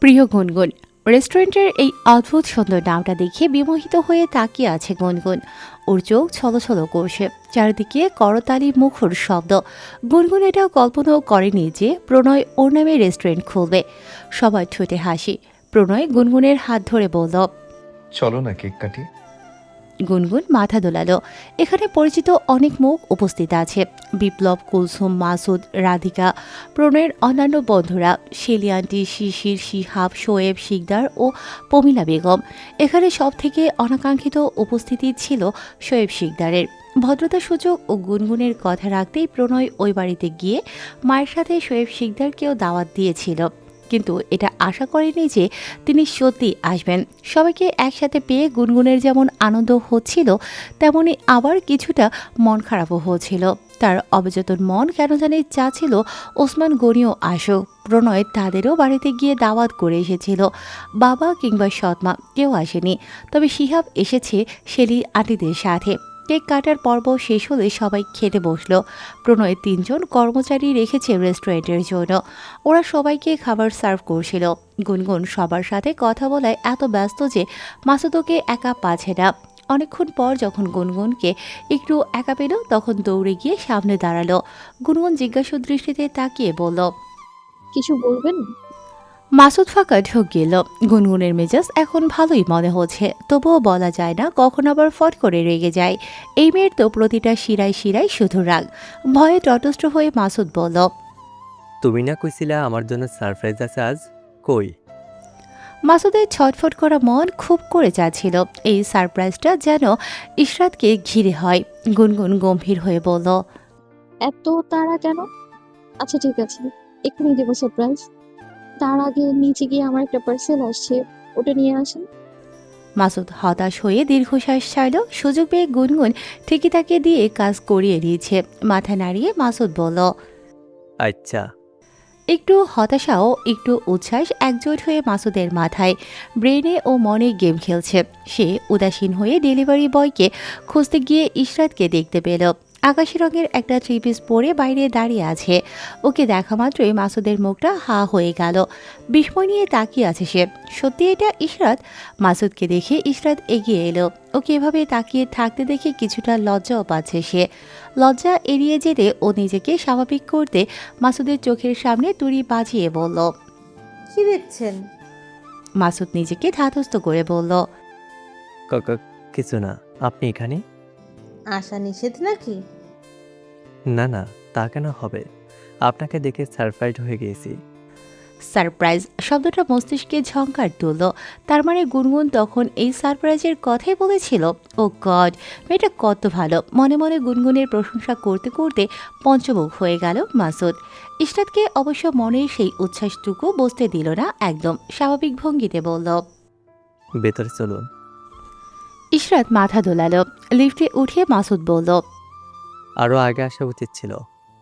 প্রিয় গুনগুন। রেস্টুরেন্টের এই অদ্ভুত সুন্দর নামটা দেখে বিমোহিত হয়ে তাকিয়ে আছে গুনগুন। ওর চোখ ছলছল করছে, চারিদিকে করতালি মুখর শব্দ। গুনগুন এটা কল্পনাও করেনি যে প্রণয় ওর নামে রেস্টুরেন্ট খুলবে। সবার ঠোঁটে হাসি। প্রণয় গুনগুনের হাত ধরে বলল, চলো না কেক কাটি। গুনগুন মাথা দোলালো। এখানে পরিচিত অনেক মুখ উপস্থিত আছে। বিপ্লব, কুলসুম, মাসুদ, রাধিকা, প্রণয়ের অন্যান্য বন্ধুরা, শেলি আন্টি, শিশির, শিহাব, শোয়েব, শিকদার ও পমিলা বেগম। এখানে সব থেকে অনাকাঙ্ক্ষিত উপস্থিতি ছিল শোয়েব শিকদারের। ভদ্রতা সূচক ও গুনগুনের কথা রাখতেই প্রণয় ওই বাড়িতে গিয়ে মায়ের সাথে শোয়েব শিকদারকেও দাওয়াত দিয়েছিল, কিন্তু এটা আশা করেনি যে তিনি সত্যি আসবেন। সবাইকে একসাথে পেয়ে গুনগুনের যেমন আনন্দ হচ্ছিল, তেমনি আবার কিছুটা মন খারাপও হচ্ছিল। তার অবচেতন মন কেন জানি চাচ্ছিল ওসমান গনিও আসুক। প্রণয় তাদেরও বাড়িতে গিয়ে দাওয়াত করে এসেছিল। বাবা কিংবা সৎমা কেউ আসেনি, তবে শিহাব এসেছে শেলি আন্টিদের সাথে। কেক কাটার পর্ব শেষ হলে সবাই খেতে বসলো। প্রণয় 3জন কর্মচারী রেখেছে রেস্টুরেন্টের জন্য। ওরা সবাইকে খাবার সার্ভ করছিল। গুনগুন সবার সাথে কথা বলায় এত ব্যস্ত যে মাসুদকে একা পাচ্ছে না। অনেকক্ষণ পর যখন গুনগুনকে একটু একা পেল, তখন দৌড়ে গিয়ে সামনে দাঁড়ালো। গুনগুন জিজ্ঞাসু দৃষ্টিতে তাকিয়ে বলল, কিছু বলবেন? মাসুদ ফাঁকা ঢোক গেল। গুনগুনের মেজাজ এখন ভালোই মনে হচ্ছে, তবুও বলা যায় না কখন আবার ফট করে রেগে যায়। এই মেয়ের তো প্রতিটা শিরায় শিরায় শুধু রাগ। ভয়ে তটস্থ হয়ে মাসুদ বলল, তুমি না কইছিলা আমার জন্য সারপ্রাইজ আছে আজ, কই? মাসুদের ছটফট করা মন খুব করে চাচ্ছিল এই সারপ্রাইজটা যেন ইশরাতকে ঘিরে হয়। গুনগুন গম্ভীর হয়ে বলল, এত তাড়া কেন? আচ্ছা ঠিক আছে, এক্ষুনি দেবো সারপ্রাইজ। তার আগে নিচে গিয়ে আমার একটা পার্সেল আসছে, ওটা নিয়ে আসেন। মাসুদ হতাশ হয়ে দীর্ঘশ্বাস ছাড়ল। সুযোগ পেয়ে গুনগুন ঠিকই তাকে দিয়ে কাজ করিয়ে দিয়েছে। মাথা নাড়িয়ে মাসুদ বলল, আচ্ছা। একটু হতাশাও একটু উচ্ছ্বাস একজোট হয়ে মাসুদের মাথায়। ব্রেনে ও মনে গেম খেলছে। সে উদাসীন হয়ে ডেলিভারি বয়কে খুঁজতে গিয়ে ইশরাতকে দেখতে পেল। আকাশি রঙের একটা থ্রি পিস পরে বাইরে দাঁড়িয়ে আছে। ওকে দেখা মাত্রই মাসুদের মুখটা হা হয়ে গেল। বিস্ময় নিয়ে তাকিয়ে আছে সে। সত্যি এটা ইশরাত? মাসুদকে দেখে ইশরাত এগিয়ে এলো। ওকে এভাবে তাকিয়ে থাকতে দেখে কিছুটা লজ্জাও পাচ্ছে সে। লজ্জা এড়িয়ে যেতে ও নিজেকে স্বাভাবিক করতে মাসুদের চোখের সামনে তুড়ি বাজিয়ে বলল, কি দেখছেন? মাসুদ নিজেকে ধাতস্থ করে বলল, কিছু না। আপনি এখানে? আশা নিষেধ নাকি? না না, তা কেন হবে? আপনাকে দেখে সারপ্রাইজ হয়ে গিয়েছি। সারপ্রাইজ শব্দটা মস্তিষ্কে ঝংকার তুলল। তার মানে গুনগুন তখন এই সারপ্রাইজের কথাই বলেছিল। ও গড, মেয়েটা কত ভালো। মনে মনে গুনগুনের প্রশংসা করতে করতে পঞ্চমুখ হয়ে গেল মাসুদ। ইশরাতকে অবশ্য মনের সেই উচ্ছ্বাসটুকু বসতে দিল না, একদম স্বাভাবিক ভঙ্গিতে বলল, ভেতরে চলুন। ইশরাত মাথা দোলালো। লিফটে উঠে মাসুদ বলল, আরও আগে আসা উচিত ছিল।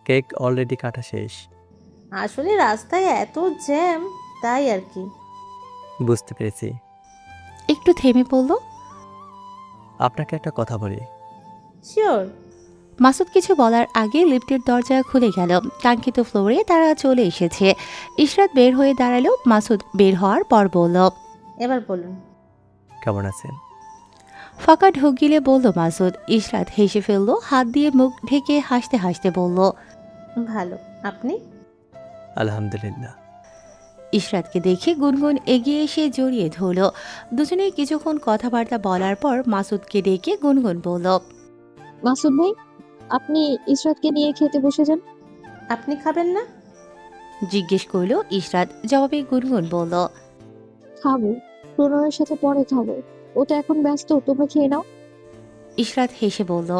কেক অলরেডি কাটা শেষ। আসলে রাস্তায় এত জ্যাম, তাই আর কি। বুঝতে পেরেছি। একটু থেমে বলল, আপনাকে একটা কথা বলি। শিওর। মাসুদ কিছু বলার আগে লিফটের দরজা খুলে গেল। কাঙ্ক্ষিত ফ্লোরে তারা চলে এসেছে। ইশরাত বের হয়ে দাঁড়ালো। মাসুদ বের হওয়ার পর বলল, এবার বলুন। কেমন আছেন? ফাঁকা ঢোক গিলে বলল মাসুদ। ইশরাত হেসে ফেলল, হাত দিয়ে মুখ ঢেকে হাসতে হাসতে বলল, ভালো। আপনি? আলহামদুলিল্লাহ। ইশরাতকে দেখে গুনগুন এগিয়ে এসে জড়িয়ে ধরল। দুজনেই কিছুক্ষণ কথাবার্তা বলার পর মাসুদকে ডেকে গুনগুন বলল, মাসুদ ভাই, আপনি ইশরাতকে নিয়ে খেতে বসে যান। আপনি খাবেন না? জিজ্ঞেস করল ইশরাত। জবাবে গুনগুন বলল, খাবো, প্রণয়ের সাথে পরে খাবো। ও তো এখন ব্যস্ত, তোমরা খেয়ে নাও। ইশরাত হেসে বলল।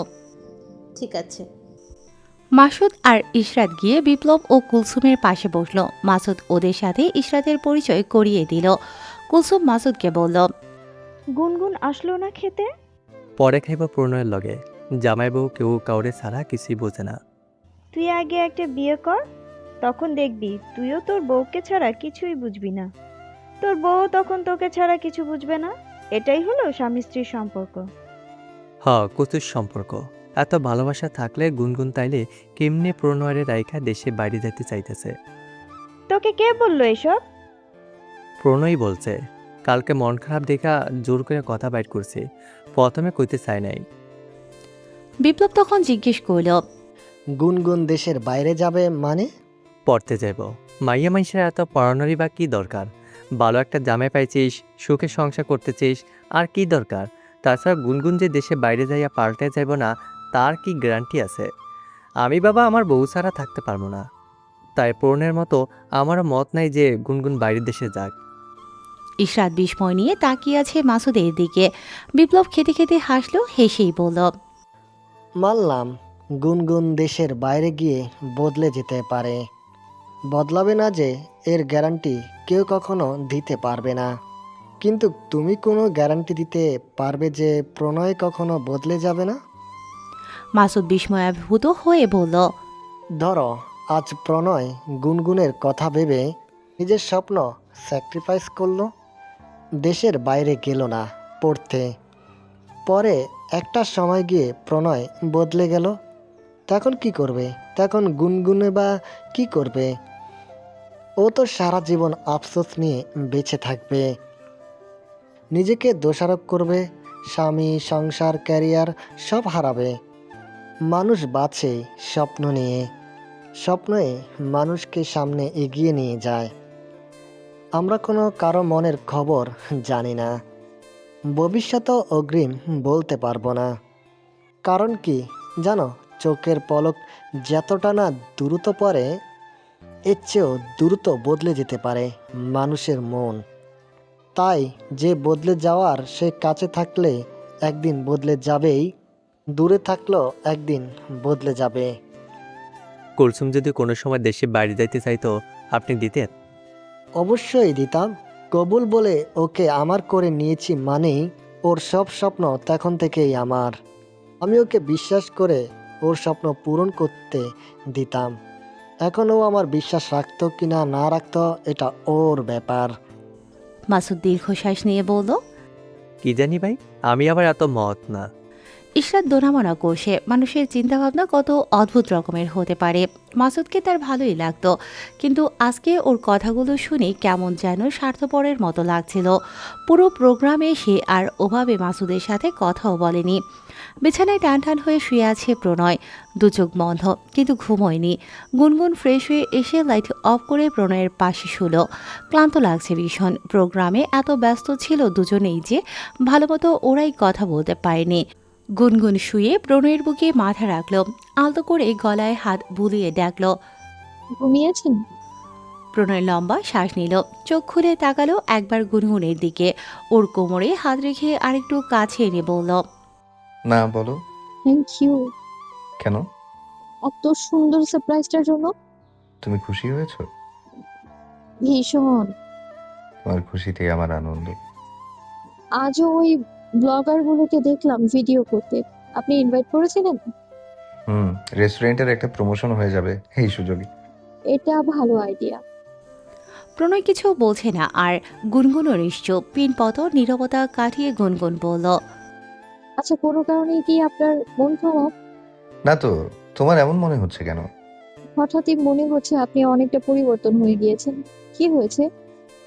ঠিক আছে। মাসুদ আর ইশরাত গিয়ে বিপ্লব ও কুলসুমের পাশে বসলো। মাসুদ ওদের সাথে ইশরাতের পরিচয় করিয়ে দিল। কুলসুম মাসুদকে বলল, গুনগুন আসলো না খেতে? পরে খাইব প্রণয়ের লগে। জামাই বউ কেউ কাউরে ছাড়া কিছুই বোঝে না। তুই আগে একটা বিয়ে কর, তখন দেখবি তুইও তোর বউকে ছাড়া কিছুই বুঝবি না। তোর বউ তখন তোকে ছাড়া কিছু বুঝবে না। এটাই হলো স্বামী স্ত্রীর সম্পর্ক। হ, কচুর সম্পর্ক। এত ভালোবাসা থাকলে গুনগুন তাইলে কেমনে প্রণয়ের রাইখা দেশে বাইরে যেতে চাইতেছে? তোকে কে বললো এসব? প্রণয় বলছে। কালকে মন খারাপ দেখা জোর করে কথা বাইর করছি, প্রথমে কইতে চাই নাই। বিপ্লব তখন জিজ্ঞেস করল, গুনগুন দেশের বাইরে যাবে মানে? পড়তে যাইব। মাইয়া মাইসের এত পড়ানোরই বা কি দরকার? ভালো একটা জামাই পাইছিস, সুখে সংসার করতেছিস, আর কি দরকার? তাছাড়া গুনগুন যে দেশে বাইরে যাইয়া পাল্টে যাইব না, তার কি গ্যারান্টি আছে? আমি বাবা আমার বউ ছাড়া থাকতে পারবো না। তাই পূরণের মতো আমারও মত নাই যে গুনগুন বাইরের দেশে যাক। ইশরাত বিস্ময় নিয়ে তাকিয়ে আছে মাসুদের দিকে। বিপ্লব খেতে খেতে হাসলো, হেসেই বলল, মানলাম গুনগুন দেশের বাইরে গিয়ে বদলে যেতে পারে, বদলাবে না যে এর গ্যারান্টি কেউ কখনো দিতে পারবে না। কিন্তু তুমি কোনো গ্যারান্টি দিতে পারবে যে প্রণয় কখনো বদলে যাবে না? মাসুদ বিস্ময়াভূত হয়ে বলল, ধরো আজ প্রণয় গুনগুনের কথা ভেবে নিজের স্বপ্ন স্যাক্রিফাইস করলো, দেশের বাইরে গেল না পড়তে, পরে একটা সময় গিয়ে প্রণয় বদলে গেল, তখন কি করবে? তখন গুনগুনে বা কি করবে? ও তো সারা জীবন আফসোস নিয়ে বেঁচে থাকবে, নিজেকে দোষারোপ করবে, স্বামী, সংসার, ক্যারিয়ার সব হারাবে। মানুষ বাঁচে স্বপ্ন নিয়ে, স্বপ্নই মানুষকে সামনে এগিয়ে নিয়ে যায়। আমরা কোনো কারো মনের খবর জানি না, ভবিষ্যতও অগ্রিম বলতে পারবো না। কারণ কি জানো, চোখের পলক যতটা না দ্রুত পড়ে, এর চেয়েও দ্রুত বদলে যেতে পারে মানুষের মন। তাই যে বদলে যাওয়ার সে কাছে থাকলে একদিন বদলে যাবেই, দূরে থাকলেও একদিন বদলে যাবে। কুলসুম যদি কোনো সময় দেশে বাইরে যাইতে চাইতো, আপনি দিতেন? অবশ্যই দিতাম। কবুল বলে ওকে আমার করে নিয়েছি মানেই ওর সব স্বপ্ন তখন থেকেই আমার। আমি ওকে বিশ্বাস করে ওর স্বপ্ন পূরণ করতে দিতাম। এখন ও আমার বিশ্বাস রাখতো কিনা না রাখতো এটা ওর ব্যাপার। মাসুদ দীর্ঘশ্বাস নিয়ে বলল, কি জানি ভাই, আমি আবার এত মত না। ইশরাত দোনামনা করছে, মানুষের চিন্তাভাবনা কত অদ্ভুত রকমের হতে পারে। মাসুদকে তার ভালোই লাগতো, কিন্তু আজকে ওর কথাগুলো শুনে কেমন যেন স্বার্থপরের মতো লাগছিল। পুরো প্রোগ্রামে সে আর ওভাবে মাসুদের সাথে কথাও বলেনি। বিছানায় টান হয়ে শুয়ে আছে প্রণয়, দু চোখ বন্ধ, কিন্তু ঘুমোয়নি। গুনগুন ফ্রেশ হয়ে এসে লাইট অফ করে প্রণয়ের পাশে শুলো। ক্লান্ত লাগছে ভীষণ। প্রোগ্রামে এত ব্যস্ত ছিল দুজনেই যে ভালোমতো ওরাই কথা বলতে পারেনি। গুনগুন শুয়ে প্রণয়ের বুকে মাথা রাখল, আলতো করে গলায় হাত বুলিয়ে ডাকল। ঘুমিয়েছেন? প্রণয় লম্বা শ্বাস নিল, চোখ খুলে তাকালো একবার গুনগুনের দিকে। ওর কোমরে হাত রেখে আরেকটু কাছে এনে বলল, না, বলো। থ্যাংক ইউ কেন? এত সুন্দর সারপ্রাইজটার জন্য। তুমি খুশি হয়েছো? ভীষণ। তোমার খুশিতেই আমার আনন্দ। আজও ওই ব্লগার গুলোকে দেখলাম ভিডিও করতে, আপনি ইনভাইট করেছিলেন? রেস্টুরেন্টের একটা প্রমোশন হয়ে যাবে এই সুযোগে। এটা ভালো আইডিয়া। প্রণয় কিছু বলছে না, আর গুনগুনও নিশ্চুপ। পিনপত নীরবতা কাটিয়ে গুনগুন বলল, আচ্ছা, কোনো কারণে কি আপনার মন খারাপ? না তো, তোমার এমন মনে হচ্ছে কেন? হঠাৎই মনে হচ্ছে আপনি অনেকটা পরিবর্তন হয়ে গিয়েছেন। কি হয়েছে?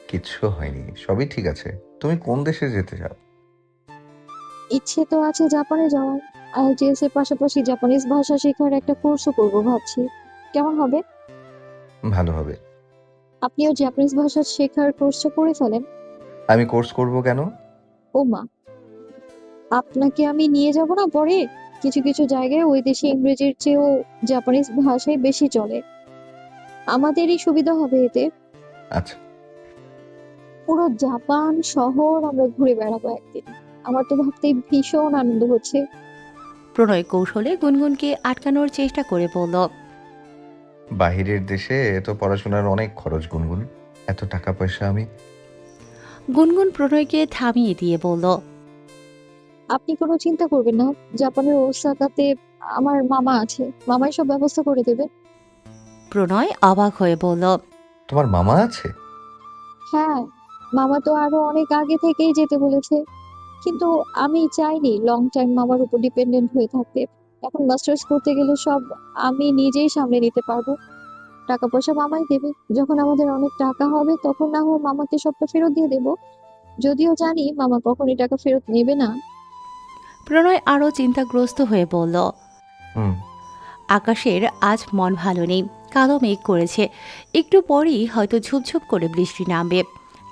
কিচ্ছু হয়নি, সবই ঠিক আছে। তুমি কোন দেশে যেতে চাও? ইচ্ছে তো আছে জাপানে যাওয়ার। আইএলটিএস এর পাশাপাশি জাপানিজ ভাষা শেখার একটা কোর্সও করবো ভাবছি। কেমন হবে? ভালো হবে। আপনিও জাপানিজ ভাষা শেখার কোর্সটা করে ফেলেন। আমি কোর্স করব কেন? ও মা, আপনাকে আমি নিয়ে যাব না পরে? কিছু কিছু জায়গায় ওই দেশে ইংরেজির চেয়েও জাপানিজ ভাষাই বেশি চলে। আমাদেরই সুবিধা হবে এতে। আচ্ছা। পুরো জাপান শহর আমরা ঘুরে বেড়াবো একদিন। আমার তো ভাবতেই ভীষণ আনন্দ হচ্ছে। প্রণয় কৌশলে গুনগুনকে আটকানোর চেষ্টা করে বলল, বাহিরের দেশে তো পড়াশোনার অনেক খরচ গুনগুন, এত টাকা পয়সা আমি। গুনগুন প্রণয়কে থামিয়ে দিয়ে বলল, আপনি কোনো চিন্তা করবেন না, জাপানের ওসাকাতে আমার মামা আছে, মামাই সব ব্যবস্থা করে দেবে। প্রণয় অবাক হয়ে বলল, তোমার মামা আছে? হ্যাঁ, মামা তো আরো অনেক আগে থেকেই যেতে বলেছে, কিন্তু আমি চাইনি লং টাইম মামার উপর ডিপেন্ডেন্ট হয়ে থাকতে। এখন মাস্টার্স করতে গেলে সব আমি নিজেই সামলে নিতে পারবো। টাকা পয়সা মামাই দেবে। যখন আমাদের অনেক টাকা হবে তখন না হয় মামাকে সবটা ফেরত দিয়ে দেবো। যদিও জানি মামা কখনই টাকা ফেরত নেবে না। প্রণয় আরও চিন্তাগ্রস্ত হয়ে বলল, হুম। আকাশের আজ মন ভালো নেই, কালো মেঘ করেছে, একটু পরেই হয়তো ঝুপঝুপ করে বৃষ্টি নামবে।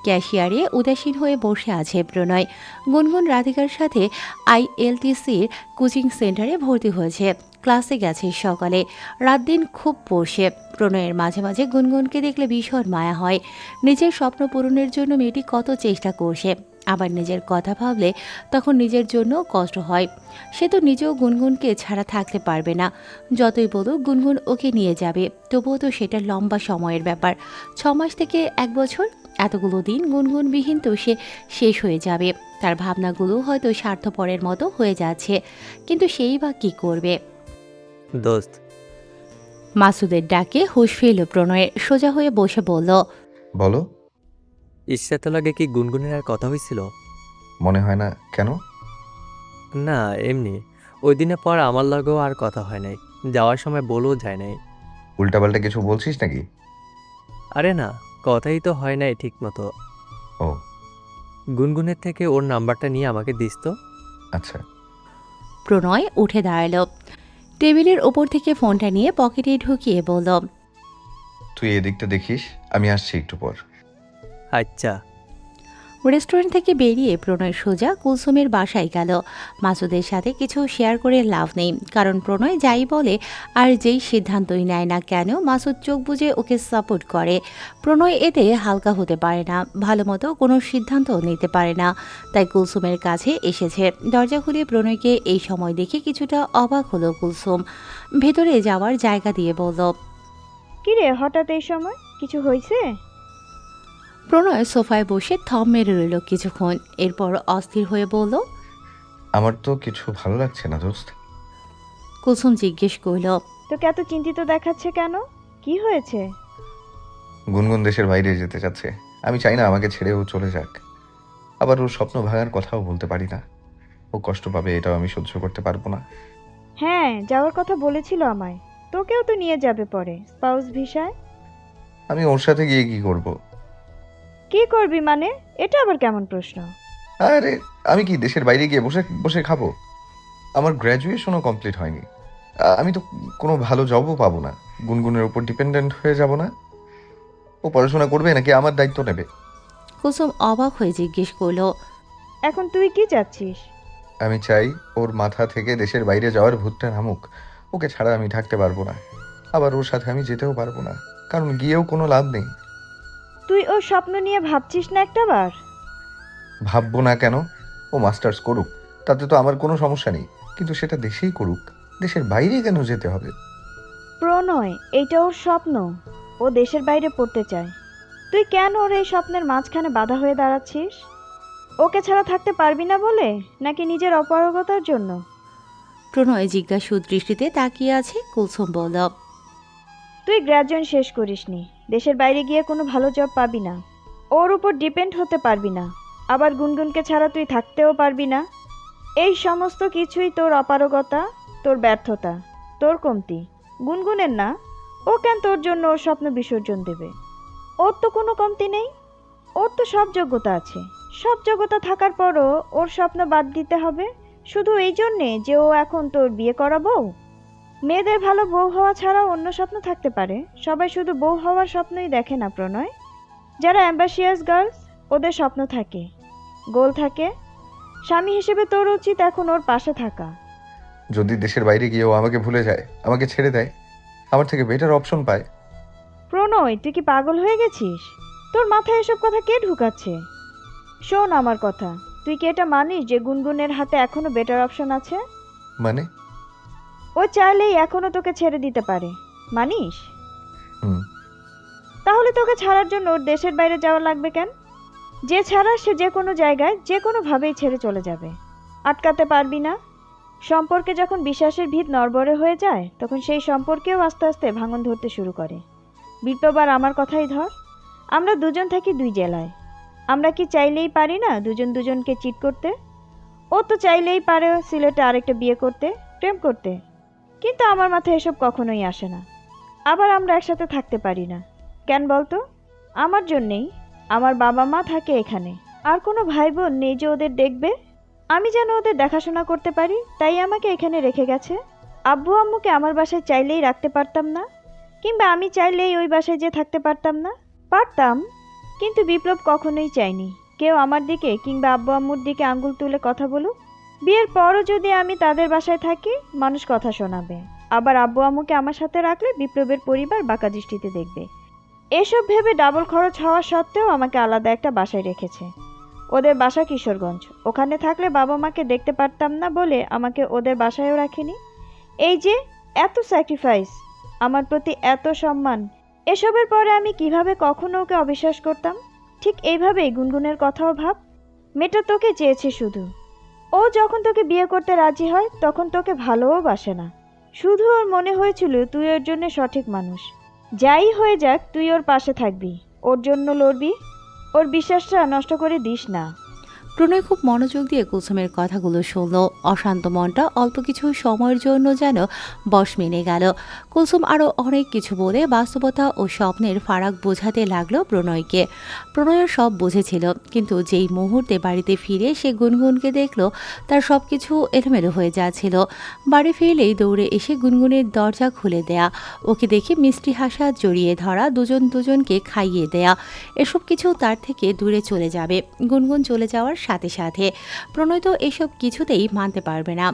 ক্যাশিয়ারে উদাসীন হয়ে বসে আছে প্রণয়। গুনগুন রাধিকার সাথে আইএলটিসির কোচিং সেন্টারে ভর্তি হয়েছে, ক্লাসে গেছে সকালে, রাত দিন খুব পড়ছে। প্রণয়ের মাঝে মাঝে গুনগুনকে দেখলে ভীষণ মায়া হয়। নিজের স্বপ্ন পূরণের জন্য মেয়েটি কত চেষ্টা করছে, আবার নিজের কথা ভাবলে তখন নিজের জন্য কষ্ট হয়। সে তো নিজেও গুনগুনকে ছাড়া থাকতে পারবে না। যতই বলুক গুনগুন ওকে নিয়ে যাবে, তবুও তো সেটা লম্বা সময়ের ব্যাপার। 6 মাস থেকে 1 বছর, এতগুলো দিন গুনগুনবিহীন তো সে শেষ হয়ে যাবে। তার ভাবনাগুলো হয়তো স্বার্থপরের মতো হয়ে যাচ্ছে, কিন্তু সেই বা কী করবে। দোস্ত, মাসুদের ডাকে হুঁশ ফিরল প্রণয়ের, সোজা হয়ে বসে বলল, বলো। ইশরাতের লগে কি গুনগুনের আর কথা হয়েছিল? মনে হয় না, কেন? না, এমনি। ওই দিনের পর আমার লগেও আর কথা হয় নাই, যাওয়ার সময় বলেও যায় নাই। উল্টাপাল্টা কিছু বলছিস নাকি? আরে না, কথাই তো হয় নাই ঠিক মতো। ও গুনগুনের থেকে ওর নাম্বারটা নিয়ে আমাকে দিস তো। আচ্ছা। প্রণয় উঠে দাঁড়ালো, টেবিলের ওপর থেকে ফোনটা নিয়ে পকেটে ঢুকিয়ে বলল, তুই এদিকটা দেখিস, আমি আসছি একটু পর। আচ্ছা। রেস্টুরেন্ট থেকে বেরিয়ে প্রণয় সোজা কুলসুমের বাসায় গেল। মাসুদের সাথে কিছু শেয়ার করে লাভ নেই, কারণ প্রণয় যাই বলে আর যেই সিদ্ধান্তই নেয় না কেন মাসুদ চোখ বুজে ওকে সাপোর্ট করে। প্রণয় এতে হালকা হতে পারে না, ভালো মতো কোনো সিদ্ধান্ত নিতে পারে না। তাই কুলসুমের কাছে এসেছে। দরজা খুলে প্রণয়কে এই সময় দেখে কিছুটা অবাক হলো কুলসুম। ভেতরে যাওয়ার জায়গা দিয়ে বলল, কিরে হঠাৎ এই সময় কিছু হয়েছে? প্রণয় সোফায় বসে থম মেরে রইল কিছুক্ষণ, এরপর অস্থির হয়ে বলল, আমার তো কিছু ভালো লাগছে না দোস্ত। কুলসুম জিজ্ঞেস করল, তোকে এত চিন্তিত দেখাচ্ছে কেন? কি হয়েছে? গুনগুন দেশের বাইরে যেতে চাচ্ছে। আমি চাই না আমাকে ছেড়ে ও চলে যাক। আবার ওর স্বপ্ন ভাঙার কথাও বলতে পারি না। ও কষ্ট পাবে, এটাও আমি সহ্য করতে পারবো না। হ্যাঁ, যাওয়ার কথা বলেছিল আমায়। তোকেও তো নিয়ে যাবে পরে স্পাউস ভিসায়। আমি ওর সাথে গিয়ে কি করব? কি করবি মানে? এটা আবার কেমন প্রশ্ন? আরে, আমি কি দেশের বাইরে গিয়ে বসে বসে খাবো? আমার গ্র্যাজুয়েশনও কমপ্লিট হয়নি। আমি তো কোনো ভালো জবও পাবো না। গুনগুনের উপর ডিপেন্ডেন্ট হয়ে যাব না? ও পড়াশোনা করবে নাকি আমার দায়িত্ব নেবে? কুসুম অবাক হয়ে জিজ্ঞেস করল, এখন তুই কি চাচ্ছিস? আমি চাই ওর মাথা থেকে দেশের বাইরে যাওয়ার ভূতটা নামুক। ওকে ছাড়া আমি থাকতে পারবো না। আবার ওর সাথে আমি যেতেও পারবো না, কারণ গিয়েও কোনো লাভ নেই। তুই ওর স্বপ্ন নিয়ে ভাবছিস না একটাবার? ভাববো না কেন? ও মাস্টার্স করুক, তাতে তো আমার কোনো সমস্যা নেই। কিন্তু সেটা দেশেই করুক, দেশের বাইরে কেন যেতে হবে? প্রণয়, এইটা ওর স্বপ্ন। ও দেশের বাইরে পড়তে চায়। তুই কেন ওর এই স্বপ্নের মাঝখানে বাধা হয়ে দাঁড়াচ্ছিস? ওকে ছাড়া থাকতে পারবি না বলে, নাকি নিজের অপারগতার জন্য? প্রণয় জিজ্ঞাসু দৃষ্টিতে তাকিয়ে আছে। কুলসুম বলল, তুই গ্র্যাজুয়েশন শেষ করিসনি, দেশের বাইরে গিয়ে কোনো ভালো জব পাবি না, ওর উপর ডিপেন্ড হতে পারবি না, আবার গুনগুনকে ছাড়া তুই থাকতেও পারবি না। এই সমস্ত কিছুই তোর অপারগতা, তোর ব্যর্থতা, তোর কমতি। গুনগুনের না। ও কেন তোর জন্য ওর স্বপ্ন বিসর্জন দেবে? ওর তো কোনো কমতি নেই। ওর তো সব যোগ্যতা আছে। সব যোগ্যতা থাকার পরও ওর স্বপ্ন বাদ দিতে হবে শুধু এই জন্যে যে ও এখন তোর বিয়ে করাবো? মেয়েদের ভালো বউ হওয়া ছাড়াও অন্য স্বপ্ন থাকতে পারে। সবাই শুধু বউ হওয়ার স্বপ্নই দেখে না প্রণয়। যারা অ্যাম্বাসিয়াস গার্লস, ওদের স্বপ্ন থাকে, গোল থাকে। স্বামী হিসেবে তোর উচিত এখন ওর পাশে থাকা। যদি দেশের বাইরে গিয়ে ও আমাকে ভুলে যায়, আমাকে ছেড়ে দেয়, আমার থেকে বেটার অপশন পায়। প্রণয়, তুই কি পাগল হয়ে গেছিস? তোর মাথায় এসব কথা কে ঢুকাচ্ছে? শোন আমার কথা, তুই কি এটা মানিস যে গুনগুনের হাতে এখনো বেটার অপশন আছে? মানে? ও চাইলেই এখনো তোকে ছেড়ে দিতে পারে। মানিস? হুম। তাহলে তোকে ছাড়ার জন্য ওর দেশের বাইরে যাওয়া লাগবে কেন? যে ছাড়া সে যে কোনো জায়গায় যে কোনোভাবেই ছেড়ে চলে যাবে। আটকাতে পারবি না। সম্পর্কে যখন বিশ্বাসের ভিত নড়বড়ে হয়ে যায়, তখন সেই সম্পর্কেও আস্তে আস্তে ভাঙন ধরতে শুরু করে। বিপ্লব আর আমার কথাই ধর, আমরা দুজন থাকি 2 জেলায়। আমরা কি চাইলেই পারি না দুজন দুজনকে চিট করতে? ও তো চাইলেই পারে সিলেটে আরেকটা বিয়ে করতে, প্রেম করতে। কিন্তু আমার মাথায় এসব কখনোই আসে না। আবার আমরা একসাথে থাকতে পারি না কেন বলতো? আমার জন্যেই। আমার বাবা মা থাকে এখানে, আর কোনো ভাই বোন নেই যে ওদের দেখবে। আমি যেন ওদের দেখাশোনা করতে পারি, তাই আমাকে এখানে রেখে গেছে। আব্বু আম্মুকে আমার বাসায় চাইলেই রাখতে পারতাম না, কিংবা আমি চাইলেই ওই বাসায় যে থাকতে পারতাম না? পারতাম, কিন্তু বিপ্লব কখনোই চাইনি কেউ আমার দিকে কিংবা আব্বু আম্মুর দিকে আঙ্গুল তুলে কথা বলুক। বিয়ের পরও যদি আমি তাদের বাসায় থাকি, মানুষ কথা শোনাবে। আবার আব্বু আম্মুকে আমার সাথে রাখলে বিপ্লবের পরিবার বাঁকা দৃষ্টিতে দেখবে। এসব ভেবে ডাবল খরচ হওয়া সত্ত্বেও আমাকে আলাদা একটা বাসায় রেখেছে। ওদের বাসা কিশোরগঞ্জ। ওখানে থাকলে বাবা মাকে দেখতে পারতাম না বলে আমাকে ওদের বাসায়ও রাখেনি। এই যে এত স্যাক্রিফাইস, আমার প্রতি এত সম্মান, এসবের পরে আমি কিভাবে কখনো ওকে অবিশ্বাস করতাম? ঠিক এইভাবেই গুনগুনের কথাও ভাব। মেয়েটা তোকে চেয়েছে শুধু। ও যখন তোকে বিয়ে করতে রাজি হয় তখন তোকে ভালোও বাসে না। শুধু ওর মনে হয়েছিল তুই ওর জন্য সঠিক মানুষ। যাই হয়ে যাক, তুই ওর পাশে থাকবি, ওর জন্য লড়বি। ওর বিশ্বাসটা নষ্ট করে দিস না। প্রণয় খুব মনোযোগ দিয়ে কুলসুমের কথাগুলো শুনল। অশান্ত মনটা অল্প কিছু সময়ের জন্য যেন বশ মেনে গেল। কুলসুম আরও অনেক কিছু বলে বাস্তবতা ও স্বপ্নের ফারাক বোঝাতে লাগলো প্রণয়কে। প্রণয়ের সব বুঝেছিল, কিন্তু যেই মুহূর্তে বাড়িতে ফিরে সে গুনগুনকে দেখল, তার সব কিছু এলোমেলো হয়ে যাচ্ছিল। বাড়ি ফিরলেই দৌড়ে এসে গুনগুনের দরজা খুলে দেয়া, ওকে দেখে মিষ্টি হাসা জড়িয়ে ধরা, দুজন দুজনকে খাইয়ে দেয়া, এসব কিছু তার থেকে দূরে চলে যাবে। গুনগুন চলে যাওয়ার সাথে সাথে প্রণয় তো এসব কিছুতেই মানতে পারবে না,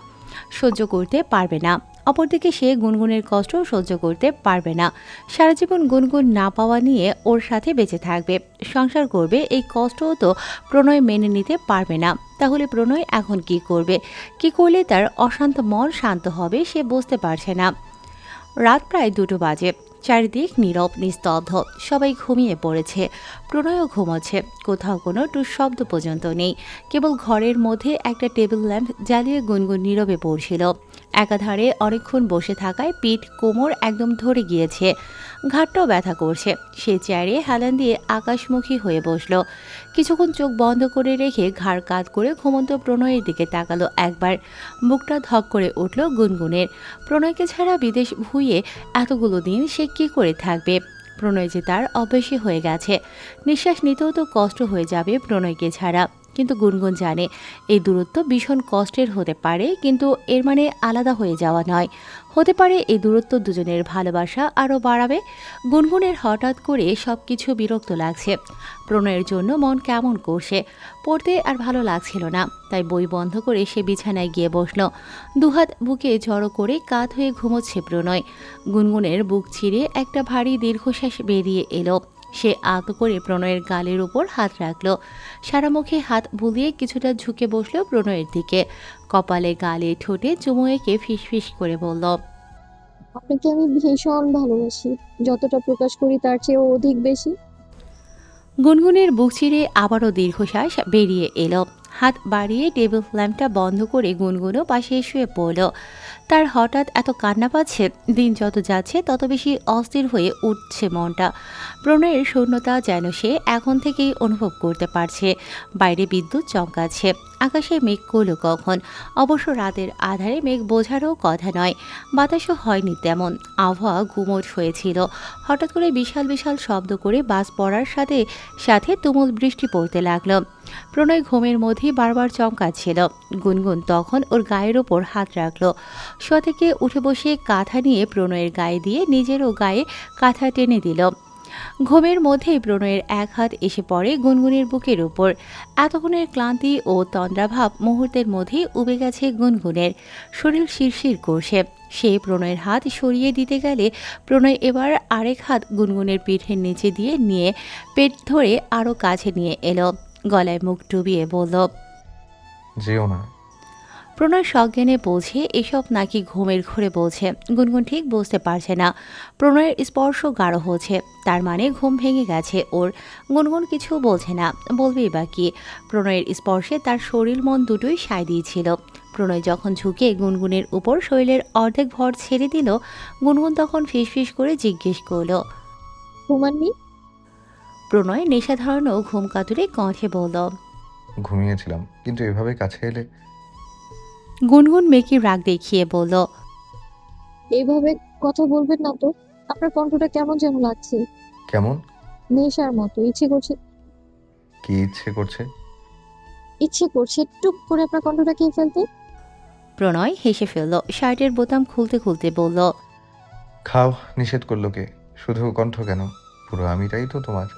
সহ্য করতে পারবে না। অপরদিকে সে গুনগুনের কষ্ট সহ্য করতে পারবে না। সারা জীবন গুনগুন না পাওয়া নিয়ে ওর সাথে বেঁচে থাকবে, সংসার করবে, এই কষ্টও তো প্রণয় মেনে নিতে পারবে না। তাহলে প্রণয় এখন কি করবে? কি করলে তার অশান্ত মন শান্ত হবে সে বুঝতে পারছে না। রাত প্রায় 2টো বাজে। চারিদিক নীরব নিস্তব্ধ, সবাই ঘুমিয়ে পড়েছে। প্রণয়ও ঘুমোচ্ছে, কোথাও কোনো টুস শব্দ পর্যন্ত নেই। কেবল ঘরের মধ্যে একটা টেবিল ল্যাম্প জ্বালিয়ে গুনগুন নীরবে পড়ছিল। একাধারে অনেকক্ষণ বসে থাকায় পিঠ কোমর একদম ধরে গিয়েছে, ঘাটটাও ব্যথা করছে। সে চেয়ারে হেলান দিয়ে আকাশমুখী হয়ে বসল। কিছুক্ষণ চোখ বন্ধ করে রেখে ঘাড় কাত করে ঘুমন্ত প্রণয়ের দিকে তাকালো একবার। বুকটা ধক করে উঠল গুনগুনের। প্রণয়কে ছাড়া বিদেশ ভুঁইয়ে এতগুলো দিন সে কি করে থাকবে? প্রণয় যে তার অভ্যাসী হয়ে গেছে, নিঃশ্বাস নিতেও তো কষ্ট হয়ে যাবে প্রণয়কে ছাড়া। কিন্তু গুনগুন জানে এই দূরত্ব ভীষণ কষ্টের হতে পারে, কিন্তু এর মানে আলাদা হয়ে যাওয়া নয়। হতে পারে এই দূরত্ব দুজনের ভালোবাসা আরও বাড়াবে। গুনগুনের হঠাৎ করে সব কিছু বিরক্ত লাগছে। প্রণয়ের জন্য মন কেমন করছে, পড়তে আর ভালো লাগছিল না, তাই বই বন্ধ করে সে বিছানায় গিয়ে বসল। দুহাত বুকে জড়ো করে কাত হয়ে ঘুমোচ্ছে প্রণয়। গুনগুনের বুক ছিঁড়ে একটা ভারী দীর্ঘশ্বাস বেরিয়ে এলো। সে আত করে প্রণয়ের গালের উপর হাত রাখল, সারা মুখে হাত বুলিয়ে কিছুটা ঝুঁকে বসল প্রণয়ের দিকে। কপালে গালে ঠোঁটে চুমু এঁকে ফিসফিস করে বলল, আপনাকে আমি ভীষণ ভালোবাসি, যতটা প্রকাশ করি তার চেয়েও অধিক বেশি। গুনগুনের বুক ছিঁড়ে আবারও দীর্ঘশ্বাস বেরিয়ে এলো। হাত বাড়িয়ে টেবিল ল্যাম্পটা বন্ধ করে গুনগুনও পাশে শুয়ে পড়ল। তার হঠাৎ এত কান্না পাচ্ছে, দিন যত যাচ্ছে তত বেশি অস্থির হয়ে উঠছে মনটা। প্রণয়ের শূন্যতা যেন সে এখন থেকেই অনুভব করতে পারছে। বাইরে বিদ্যুৎ চমকাচ্ছে, আকাশে মেঘ করলো কখন। অবশ্য রাতের আধারে মেঘ বোঝারও কথা নয়, বাতাসও হয়নি তেমন। আবহাওয়া গুমোট হয়েছিল। হঠাৎ করে বিশাল বিশাল শব্দ করে বাস পড়ার সাথে সাথে তুমুল বৃষ্টি পড়তে লাগলো। প্রণয় ঘুমের মধ্যেই বারবার চমকাচ্ছিল। গুনগুন তখন ওর গায়ের ওপর হাত রাখল। শোয়া থেকে উঠে বসে কাঁথা নিয়ে প্রণয়ের গায়ে দিয়ে নিজেরও গায়ে কাঁথা টেনে দিল। ঘুমের মধ্যেই প্রণয়ের এক হাত এসে পড়ে গুনগুনের বুকের উপর। এতক্ষণের ক্লান্তি ও তন্দ্রাভাব মুহূর্তের মধ্যেই উবে গেছে গুনগুনের। শরীর শিরশির করছে। সে প্রণয়ের হাত সরিয়ে দিতে গেলে প্রণয় এবার আরেক হাত গুনগুনের পিঠের নিচে দিয়ে নিয়ে পেট ধরে আরও কাছে নিয়ে এলো। গলায় মুখ ডুবিয়ে বলল, যেও না। প্রণয় সজ্ঞানে বলছে এসব নাকি ঘুমের ঘোরে বলছে। গুনগুন ঠিক বুঝতে পারছে না। প্রণয়ের স্পর্শ গাঢ় হচ্ছে, তার মানে ঘুম ভেঙে গেছে ওর। গুনগুন কিছু বলছে না, বলবেই বা কি? প্রণয়ের স্পর্শে তার শরীর মন দুটোই সায় দিয়েছিল। প্রণয় যখন ঝুঁকে গুনগুনের উপর শরীরের অর্ধেক ভর ছেড়ে দিল, গুনগুন তখন ফিসফিস করে জিজ্ঞেস করল, ঘুমাননি? প্রণয় নেশা ধরানো ঘুম কাতুরে কণ্ঠে বলল, ঘুমিয়েছিলাম, কিন্তু এভাবে কাছে এলে। গুনগুন মেকি রাগ দেখিয়ে বলল, এইভাবে কথা বলবেন না তো। আপনার কণ্ঠটা কেমন যেন লাগছে, কেমন? নেশার মতো। কি ইচ্ছে করছে? ইচ্ছে করছে টুক করে আপনার কণ্ঠটা খেয়ে ফেলতে। প্রণয় হেসে ফেলল, শার্টের বোতাম খুলতে খুলতে বলল, খাও, নিষেধ করলো কে? শুধু কণ্ঠ কেন, পুরো আমিটাই তো তোমার।